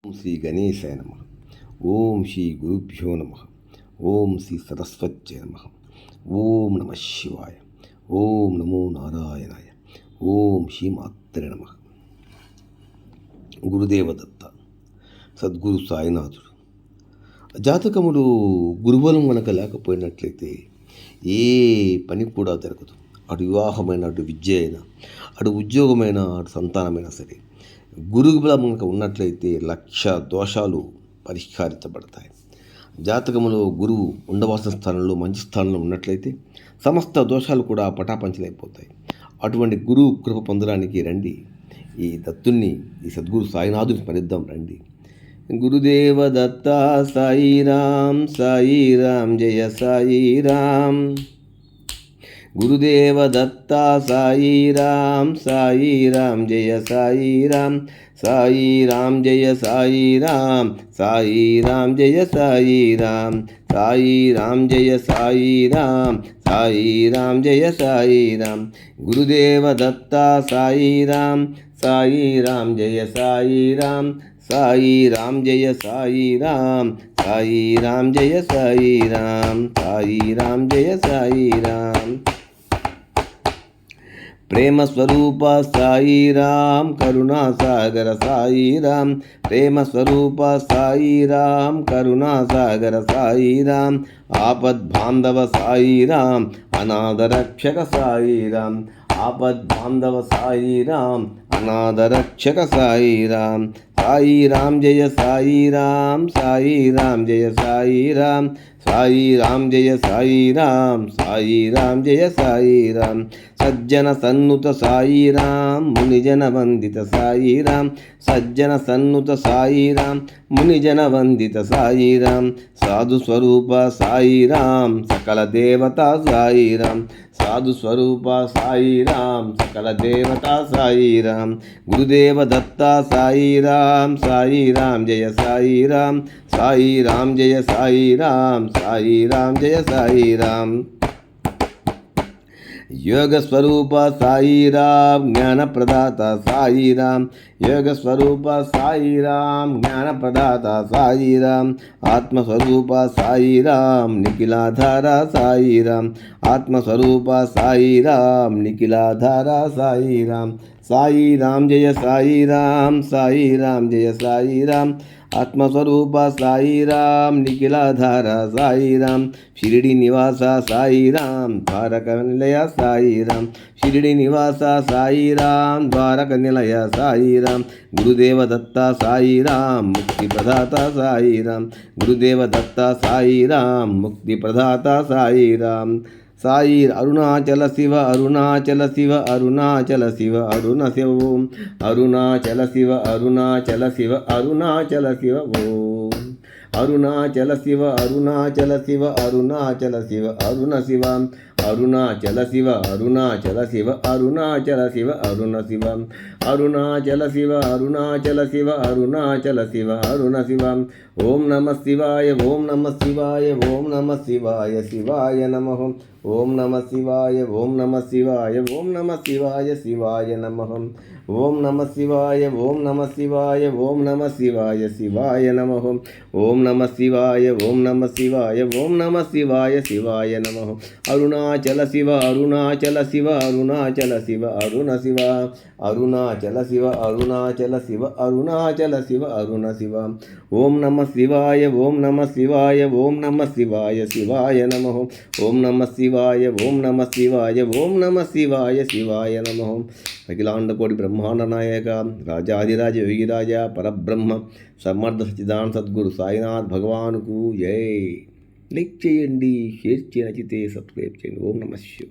ఓం శ్రీ గణేశాయ నమ. ఓం శ్రీ గురుభ్యో నమ. ఓం శ్రీ సరస్వత్యై నమ. ఓం నమ శివాయ. ఓం నమో నారాయణాయ. ఓం శ్రీ మాత్రే నమ. గురుదేవదత్త సద్గురు సాయినాథుడు. జాతకములు గురుబలం కనుక లేకపోయినట్లయితే ఏ పని కూడా జరగదు. అటు వివాహమైన, అటు విద్య అయినా, అటు ఉద్యోగమైనా, అటు సంతానమైనా సరే గురుబలం కనుక ఉన్నట్లయితే 1,00,000 దోషాలు పరిష్కరించబడతాయి. జాతకములో గురువు ఉండవలసిన స్థానంలో మంచి స్థానంలో ఉన్నట్లయితే సమస్త దోషాలు కూడా పటాపంచలైపోతాయి. అటువంటి గురువు కృప పొందడానికి రండి. ఈ దత్తుణ్ణి, ఈ సద్గురు సాయినాథుని స్మరిద్దాం రండి. గురుదేవ దత్త సాయిరామ్ సాయిరామ్ జయ సాయిరామ్. గురుదేవ దత్త సాయిరామ్ సాయిరామ్ జయ సాయిరామ్. సాయిరామ్ జయ సాయిరామ్. సాయిరామ్ జయ సాయిరామ్. సాయిరామ్ జయ సాయిరామ్. సాయిరామ్ జయ సాయిరామ్. గురుదేవ దత్త సాయిరామ్ సాయిరామ్ జయ సాయిరామ్. సాయిరామ్ జయ సాయిరామ్. సాయిరామ్ జయ సాయిరామ్. సాయిరామ్ జయ సాయిరామ్. ప్రేమ స్వరూప సాయిరామ్ కరుణా సాగర సాయిరామ్. ప్రేమ స్వరూప సాయిరామ్ కరుణా సాగర సాయిరామ్. ఆపద్బాంధవ సాయిరామ్ అనాథ రక్షక సాయిరామ్. ఆపద్బాంధవ సాయిరామ్ అనాథ రక్షక సాయిరామ్. సాయిరామ్ జయ సాయిరామ్. సాయిరామ్ జయ సాయిరామ్. సాయిరామ్ జయ సాయిరామ్. సాయిరామ్ జయ సాయిరామ్. సజ్జన సన్నుత సాయిరామ్ మునిజన వందిత సాయిరామ్. సజ్జన సన్నుత సాయిరామ్ మునిజన వందిత సాయిరామ్. సాధు స్వరూప సాయిరామ్ సకల దేవత సాయిరామ్. సాధు స్వరూప సాయిరామ్ సకల దేవత సాయిరామ్. గురుదేవ దత్త సాయిరామ్. సాయిరామ్ జయ సాయిరామ్. సాయిరామ్ జయ సాయిరామ్. సాయిరామ్ జయ సాయిరామ్. యోగ స్వరూప సాయిరామ్ జ్ఞాన ప్రదాత సాయిరామ్. యోగ స్వరూప సాయిరామ్ జ్ఞాన ప్రదాత సాయిరామ్. ఆత్మస్వరూప సాయిరామ్ నిఖిలాధార సాయిరామ్. ఆత్మస్వరూప సాయిరామ్ నిఖిలాధార సాయిరామ్. సాయిరామ్ జయ సాయిరామ్. సాయిరామ్ జయ సాయిరామ్. ఆత్మస్వరూప సాయిరామ్ నిఖిలాధార సాయిరామ్. షిరిడి నివాస సాయిరామ్ ద్వారక నిలయ సాయిరామ్. షిరిడి నివాస సాయిరామ్ ద్వారక నిలయ సాయిరామ్. గురుదేవ దత్త సాయిరామ్ ముక్తి ప్రదాత సాయిరామ్. గురుదేవ దత్త సాయిరామ్ ముక్తి ప్రదాత సాయిరామ్. సాయి అరుణాచల శివ అరుణాచల శివ అరుణాచల శివ అరుణ శివ ఓం. అరుణాచల శివ అరుణాచల శివ అరుణాచల శివ ఓం. అరుణాచల శివ అరుణాచల శివ అరుణాచల శివ అరుణ శివ. అరుణాచల శివ అరుణాచల శివ అరుణాచల శివ అరుణ శివ. అరుణాచల శివ అరుణాచల శివ అరుణాచల శివ అరుణ శివ. ఓం నమ శివాయ. ఓం నమ శివాయ. ఓం నమ శివాయ. శివాయ నమః. ఓం నమ శివాయ. ఓం నమ శివాయ. ఓం నమ శివాయ. శివాయ నమః. ఓం నమ శివాయ. ఓం నమ శివాయ. ఓం నమ శివాయ. శివాయ నమః. ఓం నమ శివాయ. ఓం నమ శివాయ. ఓం నమ శివాయ. శివాయ నమః. అరుణాచల శివ అరుణాచల శివ అరుణాచల శివ అరుణ శివ. అరుణాచల శివ అరుణాచల శివ అరుణాచల శివ అరుణ శివ. ఓం నమ శివాయ. ఓం నమ శివాయ. ఓం నమ శివాయ. శివాయ నమః. ఓం నమ శివాయ. ఓం నమ శివాయ. ఓం నమ శివాయ. శివాయ నమః. అఖిలాండకోటి బ్రహ్మాండ నాయక రాజాధిరాజ యోగిరాజ పరబ్రహ్మ సమర్థ సచ్చిదానంద సద్గురు సాయినాథ్ భగవానుకు జై. లైక్ చేయండి, షేర్ చేయండి, నచ్చితే సబ్స్క్రైబ్ చేయండి. ఓం నమ శివాయ.